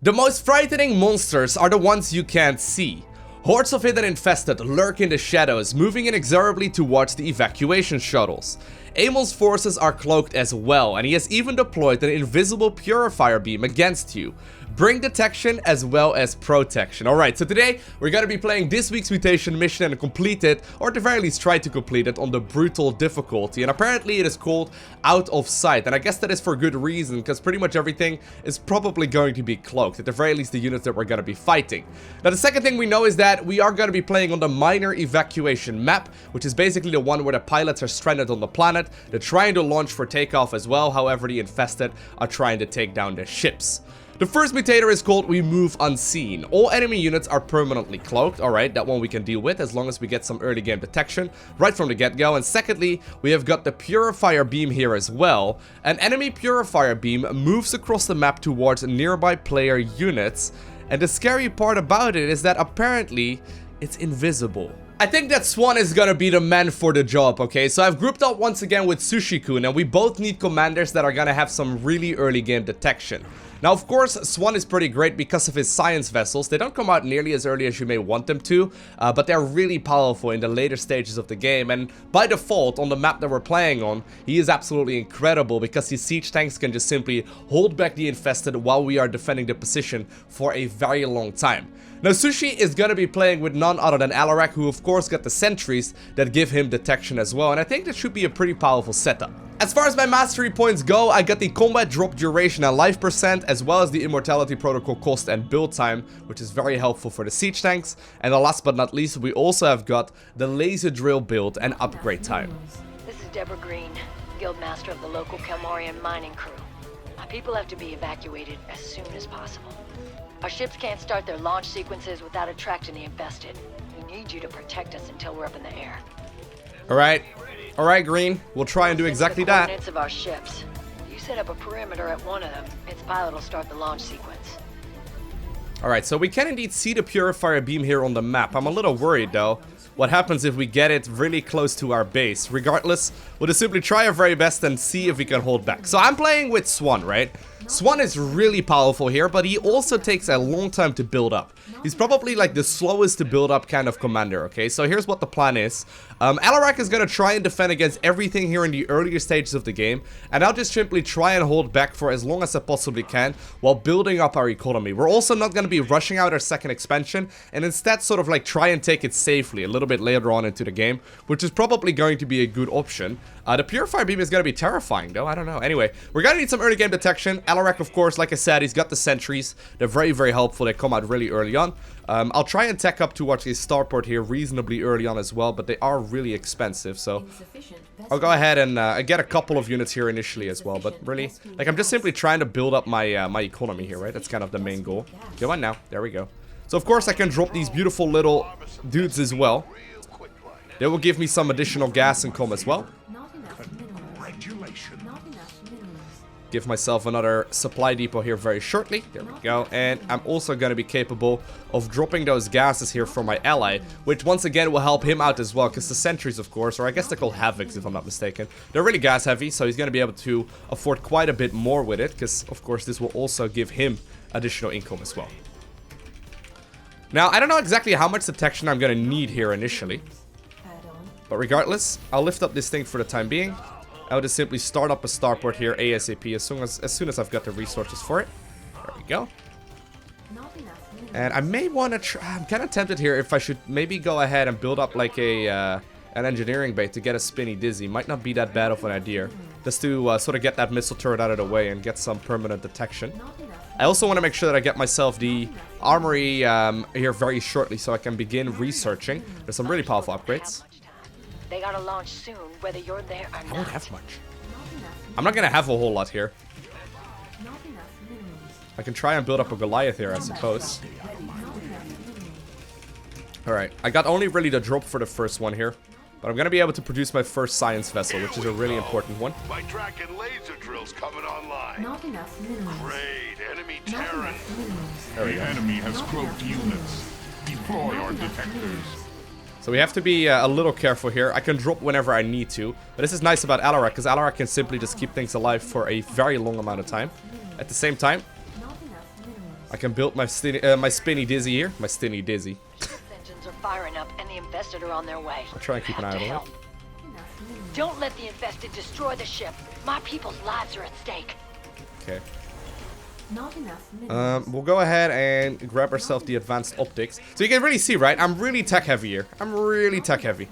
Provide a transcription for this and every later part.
The most frightening monsters are the ones you can't see. Hordes of hidden infested lurk in the shadows, moving inexorably towards the evacuation shuttles. Amon's forces are cloaked as well, and he has even deployed an invisible Purifier Beam against you. Bring detection as well as protection. Alright, so today we're gonna be playing this week's mutation mission and complete it, or at the very least try to complete it on the brutal difficulty. And apparently it is called Out of Sight, and I guess that is for good reason, because pretty much everything is probably going to be cloaked, at the very least the units that we're gonna be fighting. Now the second thing we know is that we are gonna be playing on the minor evacuation map, which is basically the one where the pilots are stranded on the planet. They're trying to launch for takeoff as well, however the infested are trying to take down their ships. The first mutator is called We Move Unseen. All enemy units are permanently cloaked. Alright, that one we can deal with as long as we get some early game detection right from the get-go. And secondly, we have got the Purifier Beam here as well. An enemy Purifier Beam moves across the map towards nearby player units. And the scary part about it is that apparently it's invisible. I think that Swan is gonna be the man for the job, okay? So I've grouped up once again with Sushi-kun, and we both need commanders that are gonna have some really early game detection. Now, of course, Swan is pretty great because of his science vessels. They don't come out nearly as early as you may want them to, but they're really powerful in the later stages of the game. And by default, on the map that we're playing on, he is absolutely incredible because his siege tanks can just simply hold back the infested while we are defending the position for a very long time. Now, Sushi is going to be playing with none other than Alarak, who of course got the sentries that give him detection as well, and I think that should be a pretty powerful setup. As far as my mastery points go, I got the combat drop duration and life percent, as well as the immortality protocol cost and build time, which is very helpful for the siege tanks. And last but not least, we also have got the laser drill build and upgrade time. This is Deborah Green, Guildmaster of the local Kelmorian mining crew. My people have to be evacuated as soon as possible. Our ships can't start their launch sequences without attracting the infested. We need you to protect us until we're up in the air. Alright, Green. We'll try and do exactly that. Coordinates of our ships. You set up a perimeter at one of them. Its pilot will start the launch sequence. Alright, so we can indeed see the Purifier Beam here on the map. I'm a little worried though. What happens if we get it really close to our base? Regardless, we'll just simply try our very best and see if we can hold back. So I'm playing with Swan, right? Swan is really powerful here, but he also takes a long time to build up. He's probably like the slowest to build up kind of commander, okay? So here's what the plan is. Alarak is going to try and defend against everything here in the earlier stages of the game, and I'll just simply try and hold back for as long as I possibly can while building up our economy. We're also not going to be rushing out our second expansion, and instead sort of like try and take it safely a little bit later on into the game, which is probably going to be a good option. The Purifier Beam is going to be terrifying though, I don't know. Anyway, we're going to need some early game detection. Alarak, of course, like I said, he's got the sentries. They're very, very helpful. They come out really early on. I'll try and tech up towards his starport here reasonably early on as well, but they are really expensive, so I'll go ahead and get a couple of units here initially as well, but really, like, I'm just simply trying to build up my my economy here, right? That's kind of the main goal. Come on now. There we go. So, of course, I can drop these beautiful little dudes as well. They will give me some additional gas income as well. Give myself another supply depot here very shortly. There we go. And I'm also going to be capable of dropping those gases here for my ally, which once again will help him out as well, because the sentries, of course, or I guess they're called havocs if I'm not mistaken, they're really gas heavy, so he's going to be able to afford quite a bit more with it, because of course this will also give him additional income as well. Now, I don't know exactly how much detection I'm going to need here initially, but regardless, I'll lift up this thing for the time being. I'll just simply start up a starport here ASAP as soon as I've got the resources for it. There we go. And I may want to try... I'm kind of tempted here if I should maybe go ahead and build up like a an engineering bay to get a spinny dizzy. Might not be that bad of an idea. Just to sort of get that missile turret out of the way and get some permanent detection. I also want to make sure that I get myself the armory here very shortly so I can begin researching. There's some really powerful upgrades. They gotta launch soon, whether you're there or not. I don't have much. I'm not gonna have a whole lot here. I can try and build up a Goliath here, I suppose. Alright, I got only really the drop for the first one here. But I'm gonna be able to produce my first science vessel, which is a really important one. My Draken laser drill's coming online. Not enough minerals. Great, enemy Terran. There we go. The enemy has cloaked units. Deploy our detectors. So we have to be a little careful here. I can drop whenever I need to. But this is nice about Alarak, because Alarak can simply just keep things alive for a very long amount of time. At the same time, I can build my spinny dizzy here. My stinny dizzy. Engines are firing up, and the infested are on their way. I'll try and keep an eye on it. Don't let the infested destroy the ship. My people's lives are at stake. Okay. Not enough. We'll go ahead and grab ourselves the advanced optics. So you can really see, right? I'm really tech heavy here. I'm really tech heavy.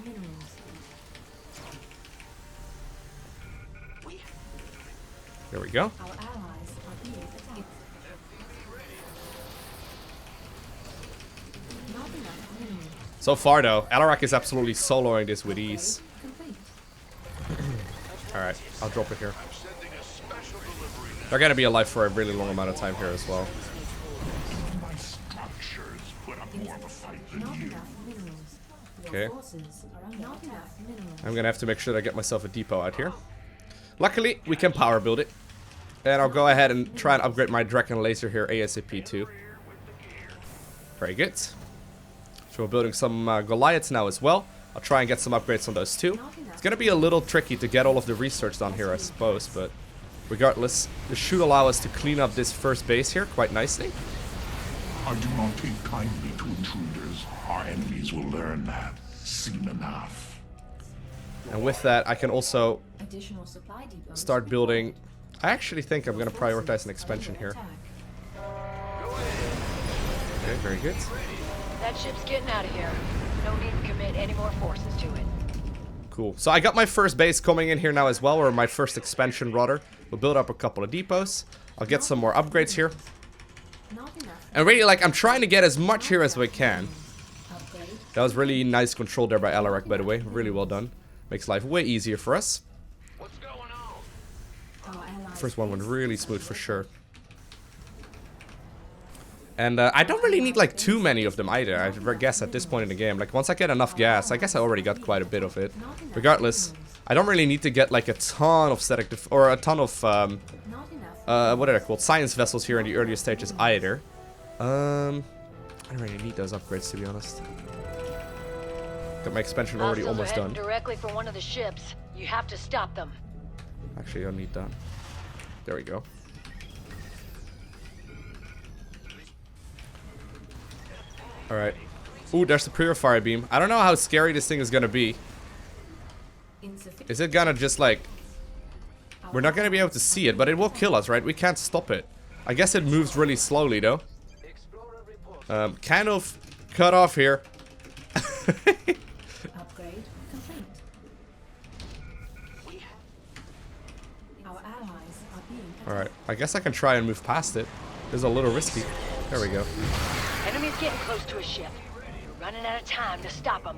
There we go. Our allies are being attacked. Not enough minerals. So far, though, Alarak is absolutely soloing this with ease. Complete. Alright, I'll drop it here. They're gonna be alive for a really long amount of time here as well. My structures put up more of a fight than Not you. enough minerals. Okay. Your forces are under not enough minerals. I'm gonna have to make sure that I get myself a depot out here. Luckily, we can power build it. And I'll go ahead and try and upgrade my Dragon Laser here ASAP too. Very good. So we're building some Goliaths now as well. I'll try and get some upgrades on those too. It's gonna be a little tricky to get all of the research done here, I suppose, but regardless, this should allow us to clean up this first base here quite nicely. I do not take kindly to intruders. Our enemies will learn that soon enough. And with that, I can also Additional supply depots. start building. I actually think I'm gonna prioritize an expansion here. Attack. Okay, very good. That ship's getting out of here. No need to commit any more forces to it. Cool. So I got my first base coming in here now as well, or my first expansion rather. We'll build up a couple of depots. I'll get some more upgrades here. Not enough. And really, like, I'm trying to get as much here as we can. Upgrade. That was really nice control there by Alarak, by the way. Really well done. Makes life way easier for us. What's going on? Our allies. First one went really smooth for sure. And I don't really need like too many of them either, I guess, at this point in the game. Like, once I get enough gas, I guess I already got quite a bit of it. Regardless, I don't really need to get like a ton of static or a ton of Not enough. what are they called? Science vessels here in the earlier stages either. I don't really need those upgrades, to be honest. Got my expansion already Hostiles are almost heading done. directly for one of the ships. You have to stop them. Actually, I don't need that. There we go. Alright. Ooh, there's the Purifier Beam. I don't know how scary this thing is gonna be. Insufficient. Is it gonna just like... We're not gonna be able to see it, but it will kill us, right? We can't stop it. I guess it moves really slowly, though. Kind of cut off here. Upgrade complete. Our allies are being attacked. Alright, I guess I can try and move past it. It's a little risky. There we go. Enemy's getting close to a ship. We're running out of time to stop them.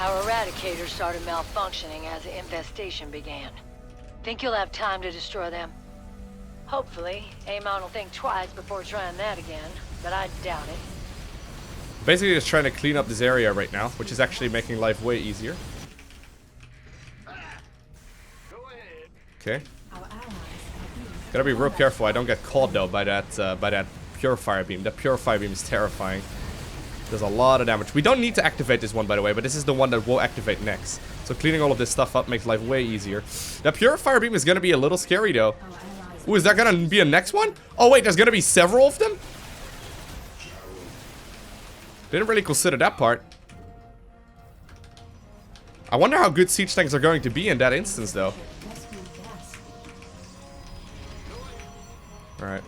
Our eradicator started malfunctioning as the infestation began. Think you'll have time to destroy them? Hopefully, Amon will think twice before trying that again, but I doubt it. Basically just trying to clean up this area right now, which is actually making life way easier. Okay. Our allies are being Gotta be real careful I don't get caught though by that Purifier Beam. That Purifier Beam is terrifying. Does a lot of damage. We don't need to activate this one, by the way, but this is the one that will activate next. So cleaning all of this stuff up makes life way easier. That Purifier Beam is gonna be a little scary though. our allies. Ooh, is that gonna be a next one? Oh wait, there's gonna be several of them? Didn't really consider that part. I wonder how good siege tanks are going to be in that instance though. Rescue gas. Alright.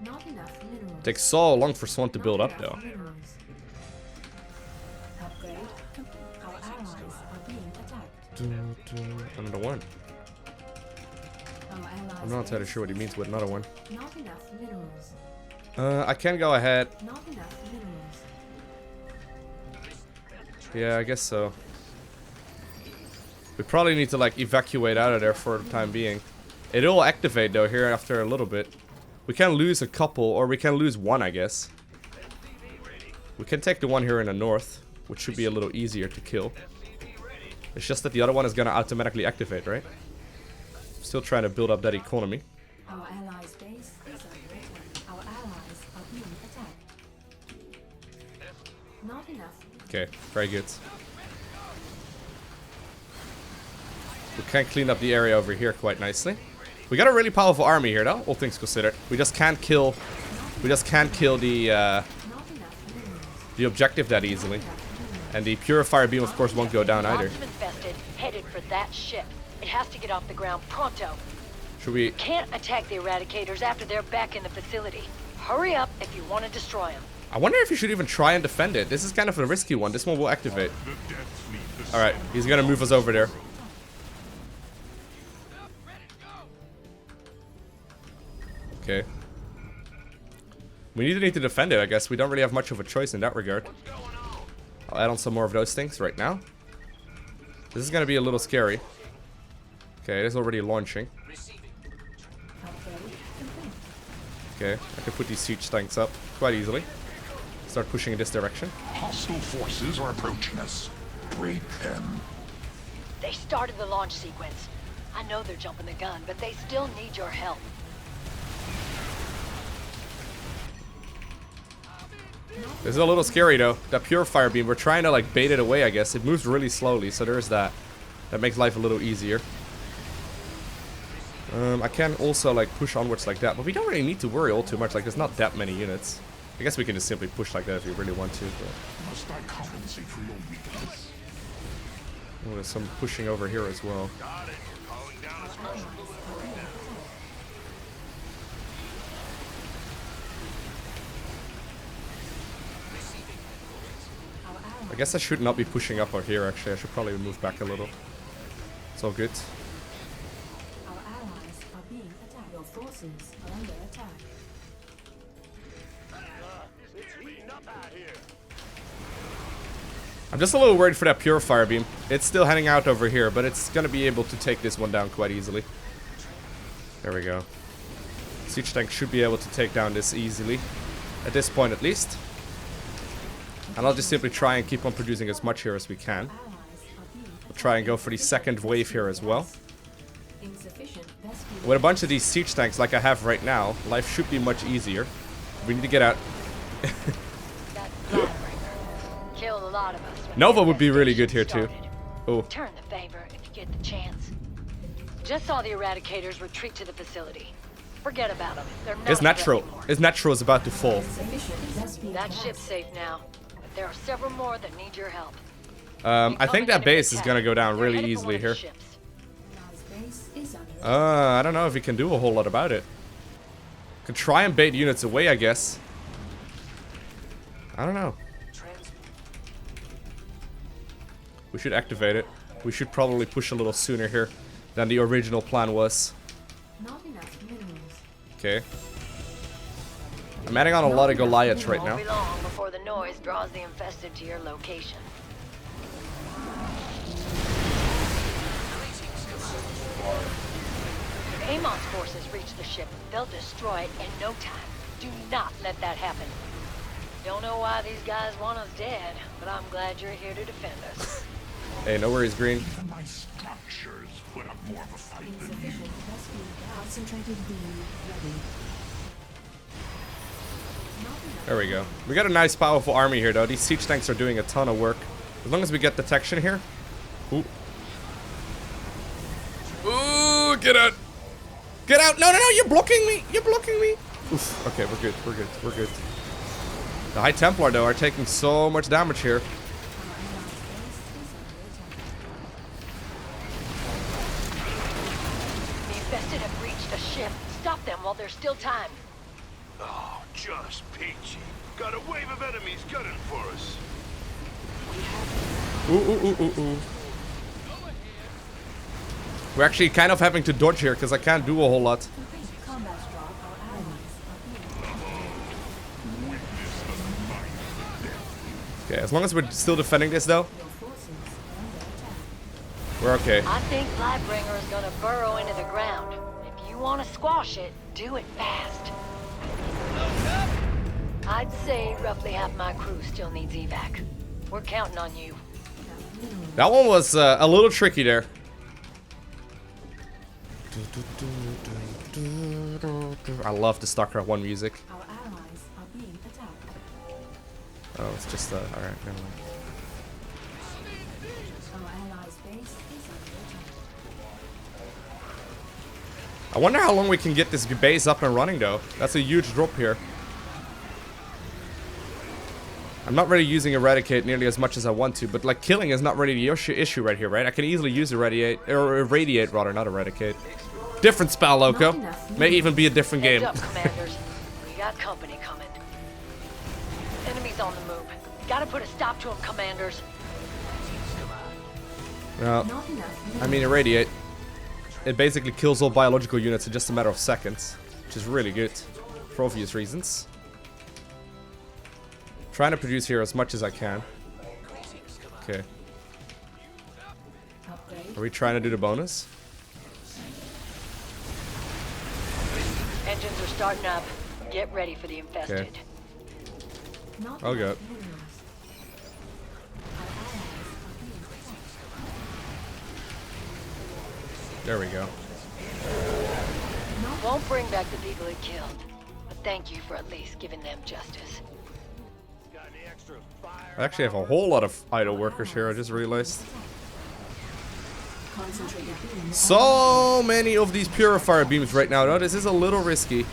Not enough minerals. Takes so long for Swan to build up though. Minerals. Upgrade. Our allies are being attacked. Another one. Our allies. I'm not entirely sure what he means with another one. Not enough minerals. I can go ahead. Not enough minerals. Yeah, I guess so. We probably need to like evacuate out of there for the time being. It'll activate though here after a little bit. We can lose a couple, or we can lose one, I guess. We can take the one here in the north, which should be a little easier to kill. It's just that the other one is gonna automatically activate, right? Still trying to build up that economy. Our allies' base is under attack. Our allies are being attacked. Not enough. Okay, very good. We can clean up the area over here quite nicely. We got a really powerful army here, though, all things considered. We just can't kill. We just can't kill the objective that easily. And the Purifier Beam, of course, won't go down either. Cloaked Infested headed for that ship. It has to get off the ground pronto. Should we? Can't attack the Eradicators after they're back in the facility. Hurry up if you want to destroy them. I wonder if you should even try and defend it. This is kind of a risky one. This one will activate. Alright, he's gonna move us over there. Okay. We need to defend it, I guess. We don't really have much of a choice in that regard. I'll add on some more of those things right now. This is gonna be a little scary. Okay, it is already launching. Okay, I can put these siege tanks up quite easily. Start pushing in this direction. Hostile forces are approaching us. Break them. They started the launch sequence. I know they're jumping the gun, but they still need your help. This is a little scary though. That Purifier Beam, we're trying to like bait it away, I guess. It moves really slowly, so there's that. That makes life a little easier. I can also like push onwards like that, but we don't really need to worry all too much. Like there's not that many units. I guess we can just simply push like that if we really want to. But... Must I compensate for your weakness? Oh, there's some pushing over here as well. Got it. Calling down a special delivery now. I guess I should not be pushing up or here actually. I should probably move back a little. It's all good. Our allies are being attacked. Your forces are under attack. It's heating up out here. I'm just a little worried for that Purifier Beam. It's still heading out over here, but it's gonna be able to take this one down quite easily. There we go. Siege tank should be able to take down this easily. At this point at least. And I'll just simply try and keep on producing as much here as we can. We'll try and go for the second wave here as well. With a bunch of these siege tanks like I have right now, life should be much easier. We need to get out. That Flatbringer killed a lot of us. when Nova the would be really good infestation here too. started. Oh, Return the favor if you get the chance. Just saw the Eradicators retreat to the facility. Forget about them. They're not his natural. anymore. His natural is about to fall. That ship's safe now, but there are several more that need your help. I think that base is gonna go down really easily here. I don't know if we can do a whole lot about it. Could try and bait units away, I guess. I don't know. We should activate it. We should probably push a little sooner here than the original plan was. Okay. I'm adding on a lot of Goliaths right now. Won't be long before the noise draws the infested to your location. If Amon's forces reach the ship, they'll destroy it in no time. Do not let that happen. Don't know why these guys want us dead, but I'm glad you're here to defend us. Hey, no worries, Green. Even my structures put up more of a fight than you. Concentrated beam ready. There we go. We got a nice, powerful army here, though. These siege tanks are doing a ton of work. As long as we get detection here. Ooh. Ooh, get out. Get out. No, no, no, you're blocking me. You're blocking me. Oof. Okay, we're good. We're good. We're good. The High Templar, though, are taking so much damage here. The infested have reached a ship. Stop them while there's still time. Oh, just peachy. Got a wave of enemies gunning for us. Ooh, ooh, ooh, ooh, ooh. We're actually kind of having to dodge here because I can't do a whole lot. Combat drop. Our allies are being Okay, as long as we're still defending this, though, we're okay. I think Flatbringer is gonna burrow into the ground. If you want to squash it, do it fast. I'd say roughly half my crew still needs evac. We're counting on you. That one was a little tricky there. I love the StarCraft 1 music. Our allies are being attacked. Oh, it's just alright, never mind. Our allies' base is under attack. I wonder how long we can get this base up and running though. That's a huge drop here. I'm not really using Eradicate nearly as much as I want to, but like killing is not really the issue right here, right? I can easily use Irradiate rather, not Eradicate. Different spell, Loko. May even be a different game. Heads up, commanders. We got company coming. Enemies on the move. Gotta put a stop to them, commanders. No, I mean Irradiate. It basically kills all biological units in just a matter of seconds, which is really good for obvious reasons. Trying to produce here as much as I can. Okay. Are we trying to do the bonus? Engines are starting up. Get ready for the infested. Okay. Oh god. There we go. Won't bring back the people it killed, but thank you for at least giving them justice. I actually have a whole lot of idle workers here, I just realized. So many of these Purifier Beams right now, though. This is a little risky.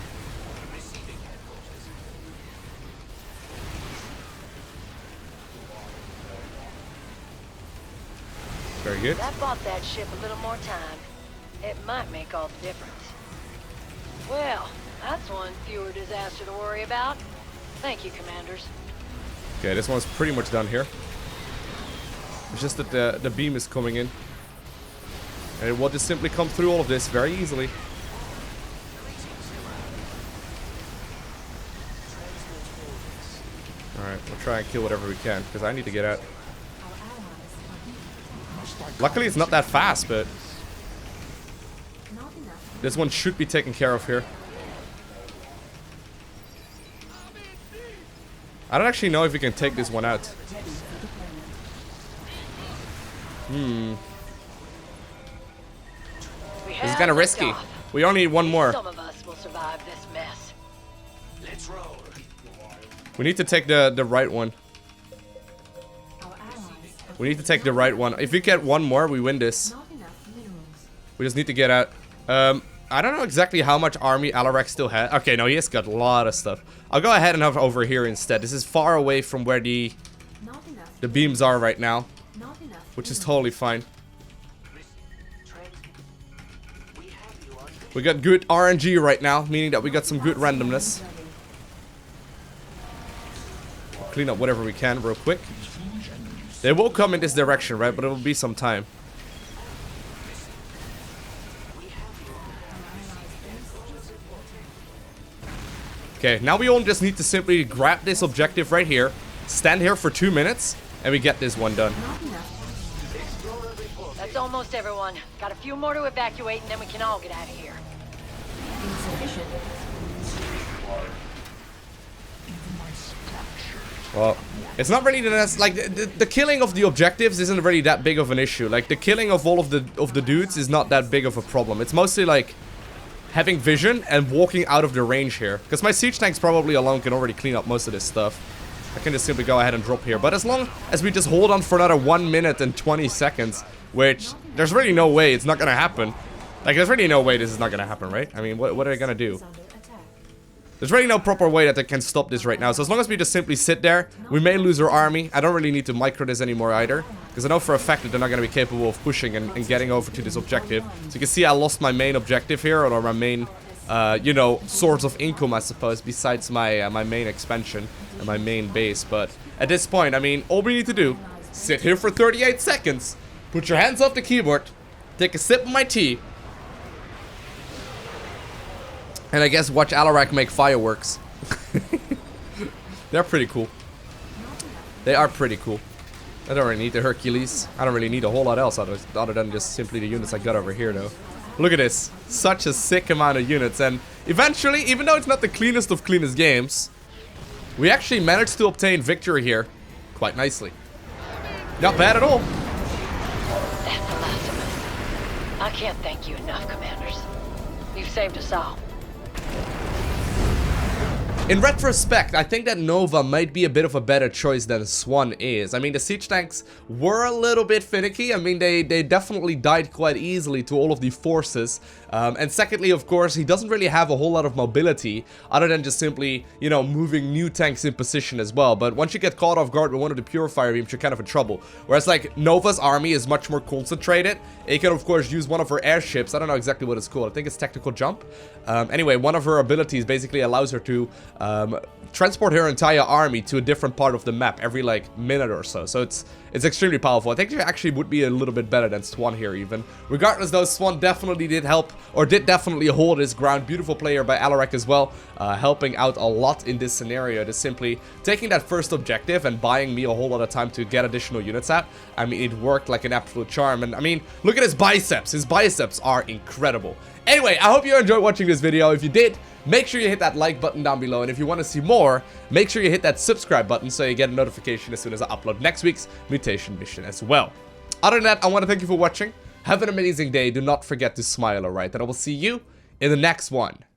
Very good. That bought that ship a little more time. It might make all the difference. Well, that's one fewer disaster to worry about. Thank you, commanders. Okay, this one's pretty much done here. It's just that the beam is coming in. And it will just simply come through all of this very easily. Alright, we'll try and kill whatever we can, because I need to get out. Luckily it's not that fast, but this one should be taken care of here. I don't actually know if we can take this one out. This is kind of risky. We only need one more. Some of us will survive this mess. Let's roll. We need to take the right one. We need to take the right one. If we get one more, we win this. We just need to get out. I don't know exactly how much army Alarak still has. Okay, no, he has got a lot of stuff. I'll go ahead and have it over here instead. This is far away from where the beams are right now, which is totally fine. We got good RNG right now, meaning that we got some good randomness. Clean up whatever we can real quick. They will come in this direction, right? But it will be some time. Okay, now we all just need to simply grab this objective right here, stand here for 2 minutes, and we get this one done. That's almost everyone. Got a few more to evacuate, and then we can all get out of here. Well, it's not really the killing of the objectives isn't really that big of an issue. Like the killing of all of the dudes is not that big of a problem. It's mostly like having vision and walking out of the range here. Because my siege tanks probably alone can already clean up most of this stuff. I can just simply go ahead and drop here. But as long as we just hold on for another 1 minute and 20 seconds, which there's really no way it's not gonna happen. Like there's really no way this is not gonna happen, right? I mean, what are they gonna do? There's really no proper way that they can stop this right now. So as long as we just simply sit there, we may lose our army. I don't really need to micro this anymore either. Because I know for a fact that they're not going to be capable of pushing and getting over to this objective. So you can see I lost my main objective here. Or my main, you know, source of income, I suppose. Besides my, my main expansion and my main base. But at this point, I mean, all we need to do, sit here for 38 seconds. Put your hands off the keyboard. Take a sip of my tea. And I guess watch Alarak make fireworks. They're pretty cool. They are pretty cool. I don't really need the Hercules. I don't really need a whole lot else other than just simply the units I got over here though. Look at this. Such a sick amount of units. And eventually, even though it's not the cleanest of cleanest games, we actually managed to obtain victory here quite nicely. Not bad at all. That's the last of us. I can't thank you enough, commanders. You've saved us all. In retrospect, I think that Nova might be a bit of a better choice than Swan is. I mean, the siege tanks were a little bit finicky. I mean, they definitely died quite easily to all of the forces. And secondly, of course, he doesn't really have a whole lot of mobility other than just simply, you know, moving new tanks in position as well. But once you get caught off guard with one of the Purifier Beams, you're kind of in trouble. Whereas, like, Nova's army is much more concentrated. It can, of course, use one of her airships. I don't know exactly what it's called. I think it's Tactical Jump. Anyway, one of her abilities basically allows her to transport her entire army to a different part of the map every like minute or so. So it's extremely powerful. I think it actually would be a little bit better than Swan here even. Regardless though, Swan definitely did help, or did definitely hold his ground. Beautiful player by Alaric as well, helping out a lot in this scenario. Just simply taking that first objective and buying me a whole lot of time to get additional units out. I mean, it worked like an absolute charm. And I mean, look at his biceps. His biceps are incredible. Anyway, I hope you enjoyed watching this video. If you did, make sure you hit that like button down below. And if you want to see more, make sure you hit that subscribe button so you get a notification as soon as I upload next week's mutation mission as well. Other than that, I want to thank you for watching. Have an amazing day. Do not forget to smile, alright? And I will see you in the next one.